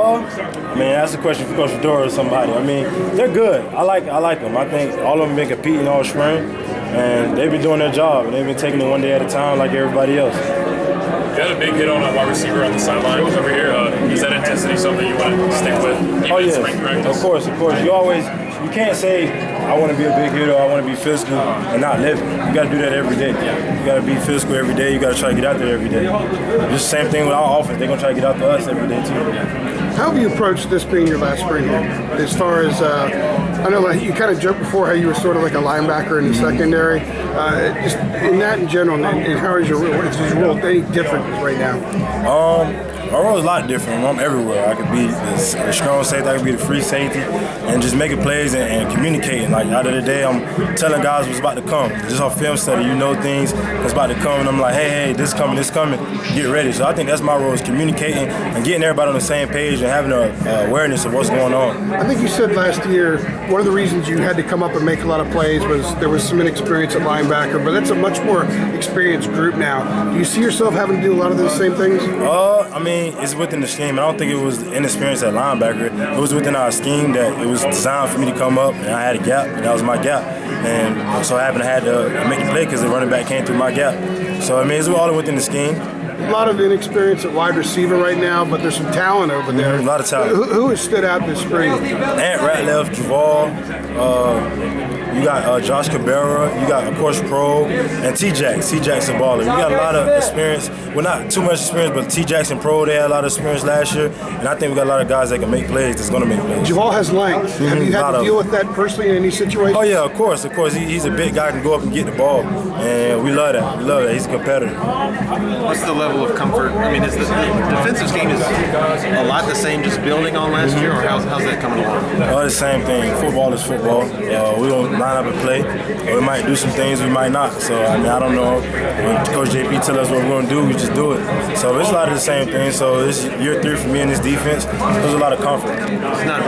I mean, that's a question for Coach Fedora or somebody. I mean, they're good. I like them. I think all of them been competing all spring, and they've been doing their job, and they've been taking it one day at a time like everybody else. You had a big hit on a wide receiver on the sideline over here. Is that intensity something you want to stick with? Oh yeah, of course. You can't say I want to be a big hitter, I want to be physical, and not live it. You got to do that every day. You got to be physical every day. You got to try to get out there every day. Just the same thing with our offense. They're gonna try to get out to us every day too. How have you approached this being your last spring here? As far as, I know you kind of joked before how you were sort of like a linebacker in the secondary. Just in that in general, and how is your role any different right now? My role is a lot different. I'm everywhere. I could be the strong safety, I could be the free safety, and just making plays and communicating. Like, out of the day, I'm telling guys what's about to come. Just on film study, you know things that's about to come, and I'm like, hey, this coming, get ready. So I think that's my role, is communicating and getting everybody on the same page and having an awareness of what's going on. I think you said last year one of the reasons you had to come up and make a lot of plays was there was some inexperience at linebacker, but that's a much more experienced group now. Do you see yourself having to do a lot of those same things? I mean, it's within the scheme. I don't think it was inexperience at linebacker. It was within our scheme that it was designed for me to come up, and I had a gap, and that was my gap. And so I happened to have to make a play because the running back came through my gap. So, I mean, it's all within the scheme. A lot of inexperience at wide receiver right now, but there's some talent over there. A lot of talent. Who has stood out this spring? Ant Ratliff, Javal, you got Josh Cabrera, you got, of course, Pro, and T-Jax. T-Jax a baller. We got a lot of experience. Well, not too much experience, but T-Jax and Pro, they had a lot of experience last year, and I think we got a lot of guys that can make plays, that's going to make plays. Javal has length. Have you had to deal with that personally in any situation? Oh, yeah, of course. He's a big guy, can go up and get the ball, and we love that. He's a competitor. What's the level of comfort? I mean, is the defensive scheme is a lot the same, just building on last year, or how's that coming along? The same thing. Football is football. We don't line up and play. We might do some things, we might not. So, I mean, I don't know. When Coach JP tell us what we're going to do, we just do it. So it's a lot of the same things. So it's year 3 for me in this defense. There's a lot of comfort. It's not